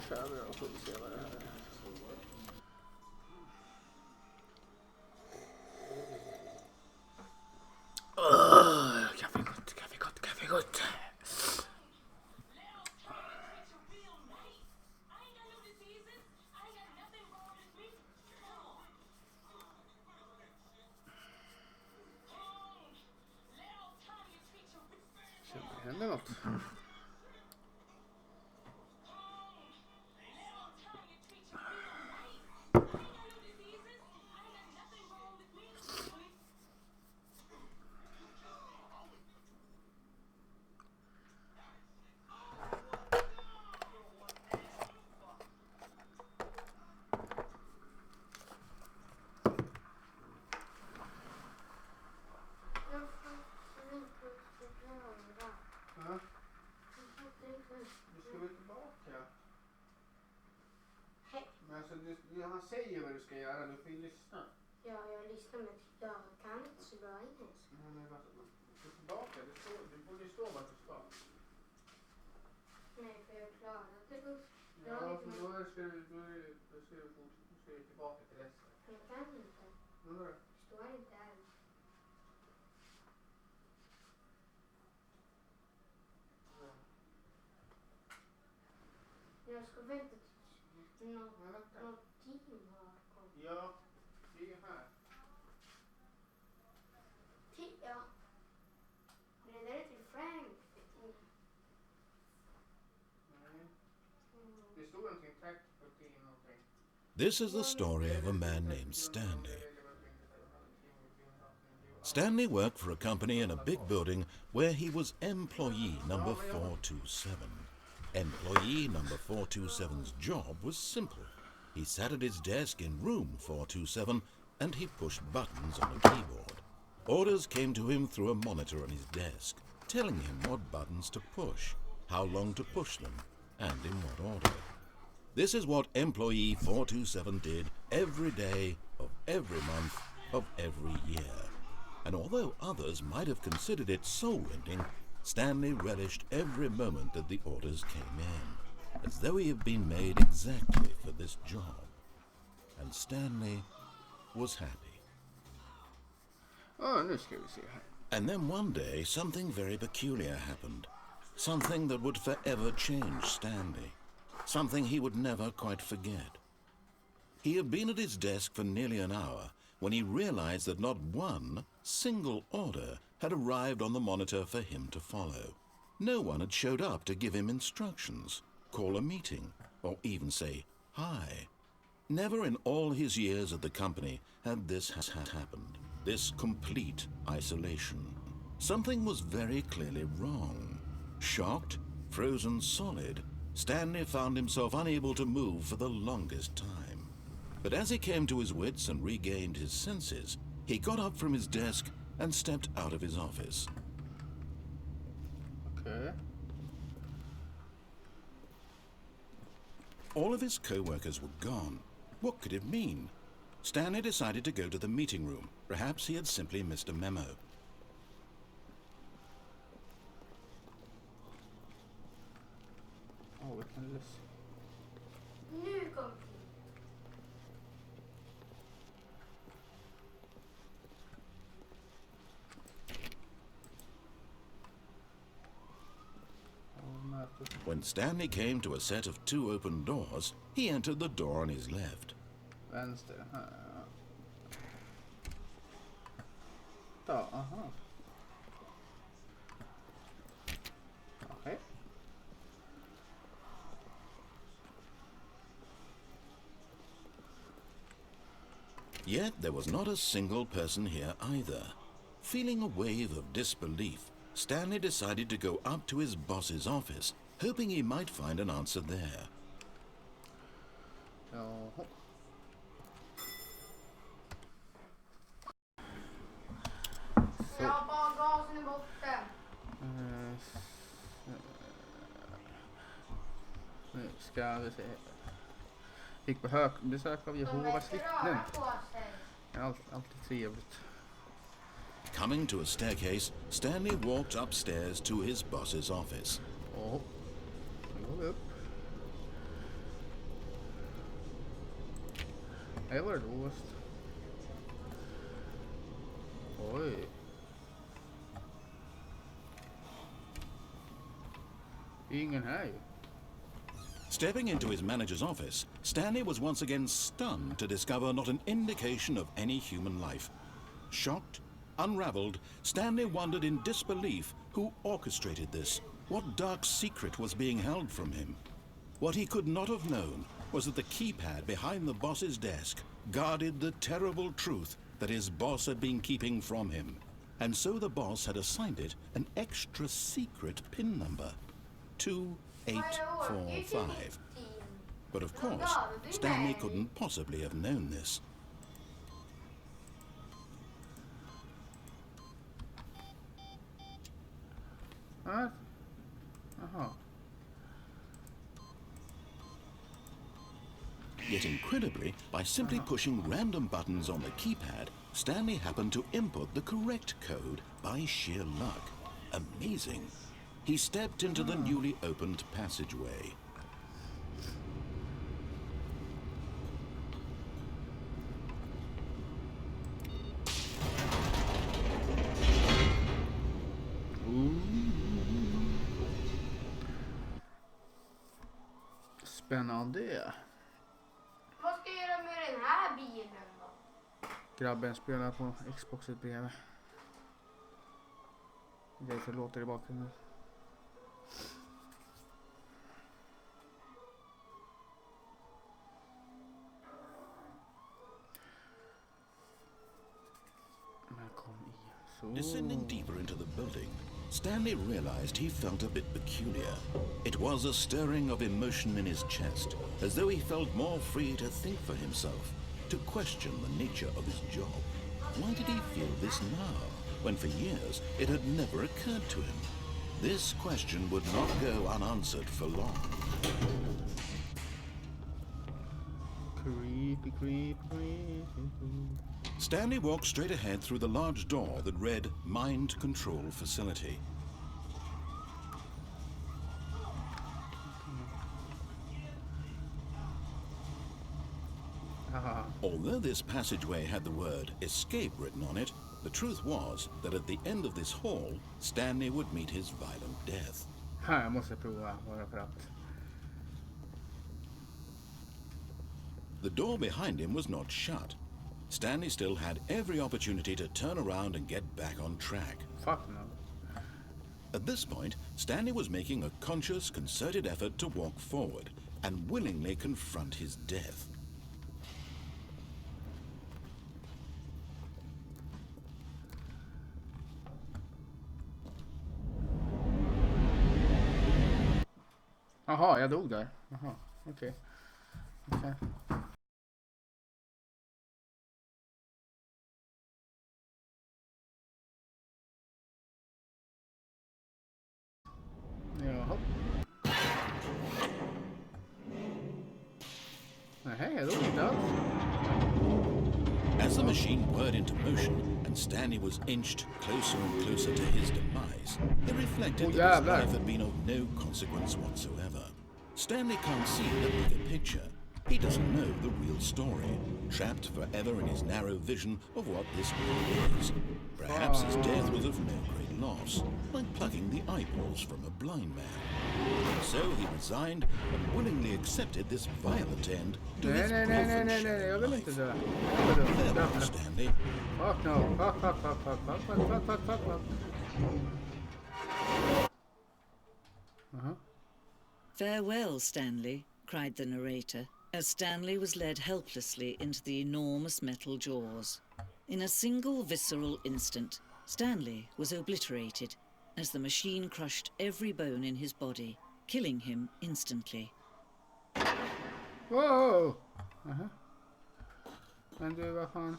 skärmen och får se vad det här är. Kaffe gott. Det händer något. Han säger vad du ska göra, du får ju lyssna. Ja, jag lyssnar men jag kan inte så bra engelska. Men vad du tillbaka, du borde stå vart du ska. Nej, för jag klarar det. Ja, för då ska du tillbaka till resten. Jag kan inte. Jag förstår inte än. Jag ska vänta till något team har kommit. Ja, det är här. Ja. Det där är till Frank. Nej. Det stod någonting tack för team någonting. This is the story of a man named Stanley. Stanley worked for a company in a big building where he was employee number 427. Employee number 427's job was simple. He sat at his desk in room 427 and he pushed buttons on a keyboard. Orders came to him through a monitor on his desk, telling him what buttons to push, how long to push them, and in what order. This is what employee 427 did every day of every month of every year. And although others might have considered it soul-rending, Stanley relished every moment that the orders came in, as though he had been made exactly for this job. And Stanley was happy. Nu ska vi se här. And then one day, something very peculiar happened. Something that would forever change Stanley. Something he would never quite forget. He had been at his desk for nearly an hour when he realized that not one single order had arrived on the monitor for him to follow. No one had showed up to give him instructions, call a meeting, or even say hi. Never in all his years at the company had this happened. This complete isolation. Something was very clearly wrong. Shocked, frozen solid, Stanley found himself unable to move for the longest time. But as he came to his wits and regained his senses, he got up from his desk and stepped out of his office. Okay. All of his co-workers were gone. What could it mean? Stanley decided to go to the meeting room. Perhaps he had simply missed a memo. Oh, we can listen. Nu kom When Stanley came to a set of 2 open doors, he entered the door on his left. Vänster. Aha. Okay. Yet there was not a single person here either. Feeling a wave of disbelief, Stanley decided to go up to his boss's office, hoping he might find an answer there. Jaha. Ja, bara gasen är borta. Nu ska vi se. Fick besök av Jehovas vittnen. Alltid trevligt. Coming to a staircase, Stanley walked upstairs to his boss's office. Nu går vi upp. det var låst. Oj. Ingen här ju. Stepping into his manager's office, Stanley was once again stunned to discover not an indication of any human life. Shocked, unraveled, Stanley wondered in disbelief who orchestrated this, what dark secret was being held from him. What he could not have known was that the keypad behind the boss's desk guarded the terrible truth that his boss had been keeping from him. And so the boss had assigned it an extra secret PIN number, 2845. But of course, Stanley couldn't possibly have known this. Yet incredibly, by simply pushing random buttons on the keypad, Stanley happened to input the correct code by sheer luck. Amazing. He stepped into the newly opened passageway. Spännande. Vad ska jag göra med den här bilen då? Grabben spelar på Xboxet bredvid. Därför låter det i bakgrunden. Descending deeper into the building, Stanley realized he felt a bit peculiar. It was a stirring of emotion in his chest, as though he felt more free to think for himself, to question the nature of his job. Why did he feel this now, when for years it had never occurred to him? This question would not go unanswered for long. Creepy, creepy, creepy. Stanley walked straight ahead through the large door that read Mind Control Facility. Although this passageway had the word escape written on it, the truth was that at the end of this hall, Stanley would meet his violent death. Jag måste prova bara för att. The door behind him was not shut. Stanley still had every opportunity to turn around and get back on track. Fuck no. At this point, Stanley was making a conscious, concerted effort to walk forward and willingly confront his death. Jaha, jag dog där. Jaha, okej. Okay. Jaha. Nej, jag dog inte alls. As the machine whirred into motion and Stanley was inched closer and closer to his demise, he reflected that his life had been of no consequence whatsoever. Stanley can't see the bigger picture. He doesn't know the real story, trapped forever in his narrow vision of what this world is. Perhaps his death was of no great loss, like plucking the eyeballs from a blind man. So he resigned and willingly accepted this violent end to his Jag vill inte dö. Farewell, Stanley. Fuck no. Fuck. Farewell, Stanley, cried the narrator, as Stanley was led helplessly into the enormous metal jaws. In a single visceral instant, Stanley was obliterated as the machine crushed every bone in his body, killing him instantly. Whoa! Men du, vad fan?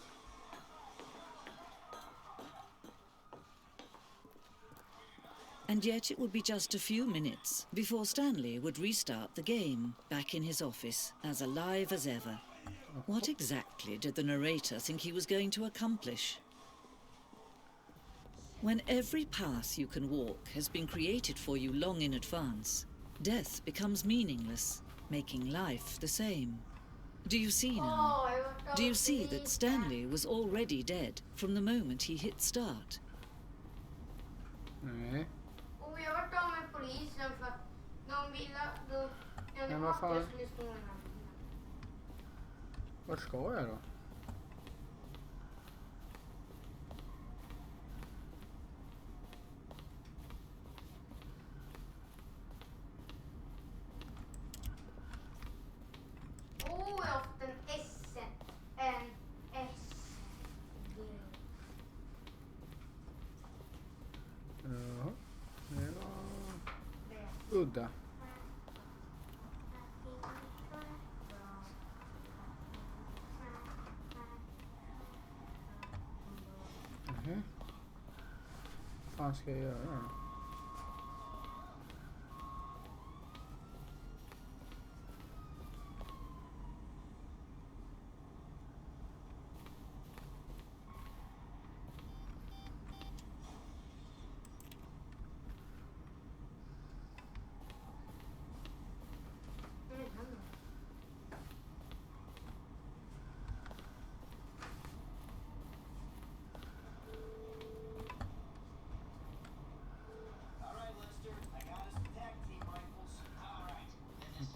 And yet it would be just a few minutes before Stanley would restart the game, back in his office, as alive as ever. What exactly did the narrator think he was going to accomplish? When every path you can walk has been created for you long in advance, death becomes meaningless, making life the same. Do you see now? Do you see that Stanley was already dead from the moment he hit start? Nej. Jag har varit av med polisen för att de ville då... Men vad fan? Vart ska jag då? Jag har fått en S. En S. Jaha. Det var udda. Vad fan ska jag göra då?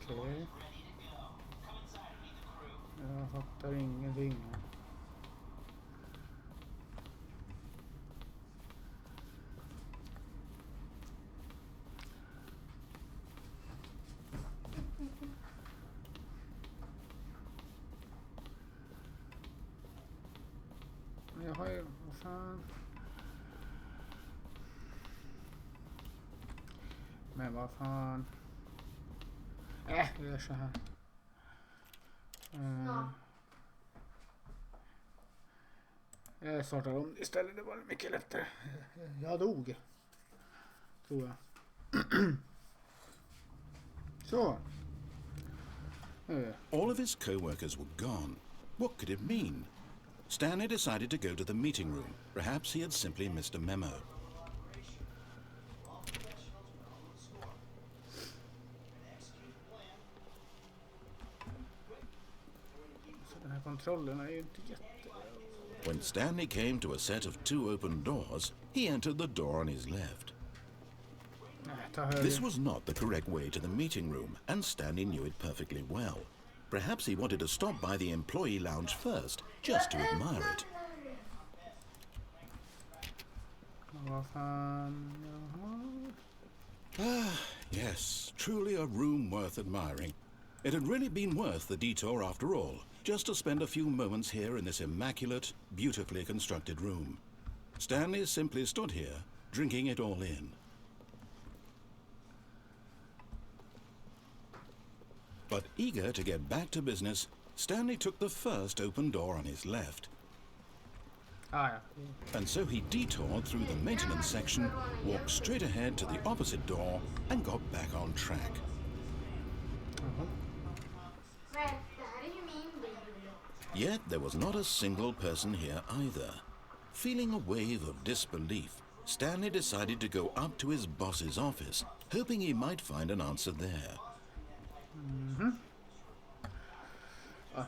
Okej. Jag fattar ingenting. Jag har ju... Vad fan? Men vad fan? Vi gör så här. Jag startar om istället. Det var mycket lättare. Jag dog. Tror jag. Så. All of his co-workers were gone. What could it mean? Stanley decided to go to the meeting room. Perhaps he had simply missed a memo. Kontrollerna är ju inte jätte... When Stanley came to a set of 2 open doors, he entered the door on his left. This was not the correct way to the meeting room, and Stanley knew it perfectly well. Perhaps he wanted to stop by the employee lounge first, just to admire it. Vad fan... Yes, truly a room worth admiring. It had really been worth the detour after all, just to spend a few moments here in this immaculate, beautifully constructed room. Stanley simply stood here, drinking it all in. But eager to get back to business, Stanley took the first open door on his left. And so he detoured through the maintenance section, walked straight ahead to the opposite door, and got back on track. Yet there was not a single person here either. Feeling a wave of disbelief, Stanley decided to go up to his boss's office, hoping he might find an answer there.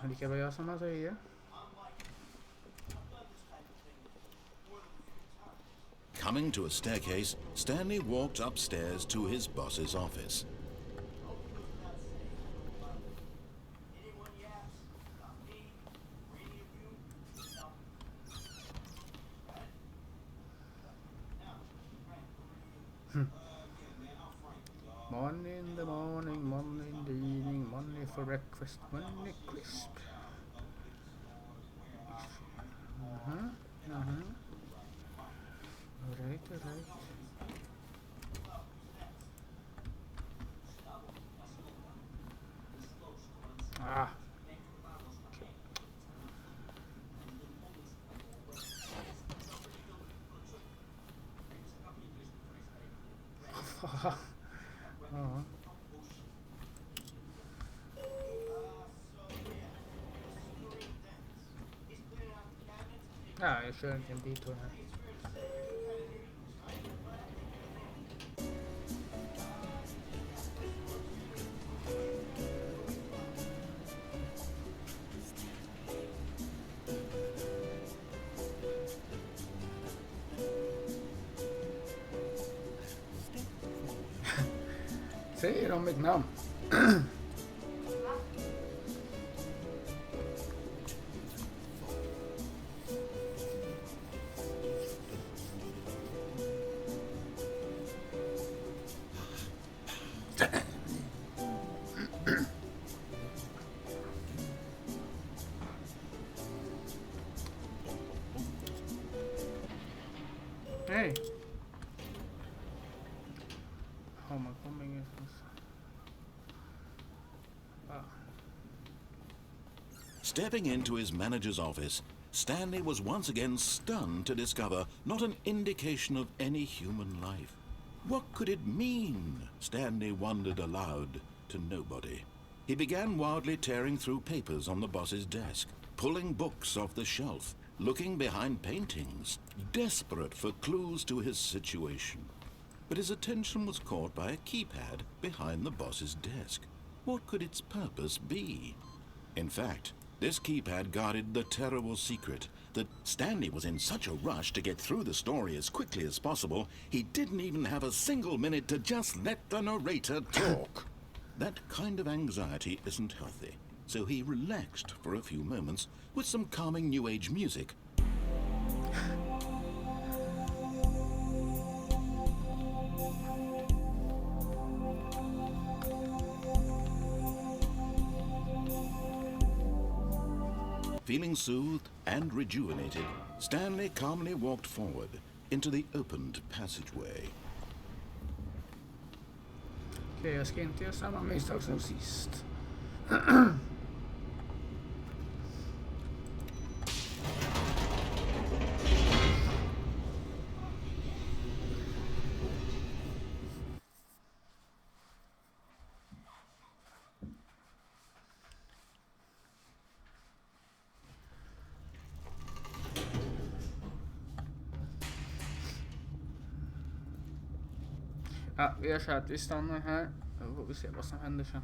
Lika bra som man säger. Coming to a staircase, Stanley walked upstairs to his boss's office. Money in the morning, money in the evening, money for breakfast, money crisp. Alright. Jag kör inte en bit här. säger de mitt namn? Nej. Har man kommit ingenstans? Stepping into his manager's office, Stanley was once again stunned to discover not an indication of any human life. What could it mean? Stanley wondered aloud to nobody. He began wildly tearing through papers on the boss's desk, pulling books off the shelf, looking behind paintings, desperate for clues to his situation. But his attention was caught by a keypad behind the boss's desk. What could its purpose be? In fact, this keypad guarded the terrible secret that Stanley was in such a rush to get through the story as quickly as possible, he didn't even have a single minute to just let the narrator talk. That kind of anxiety isn't healthy, so he relaxed for a few moments with some calming New Age music. Feeling soothed and rejuvenated, Stanley calmly walked forward into the opened passageway. Okej, jag ska inte göra samma misstag som sist. Ja, vi gör så här att vi stannar här. Då får vi se vad som händer sen.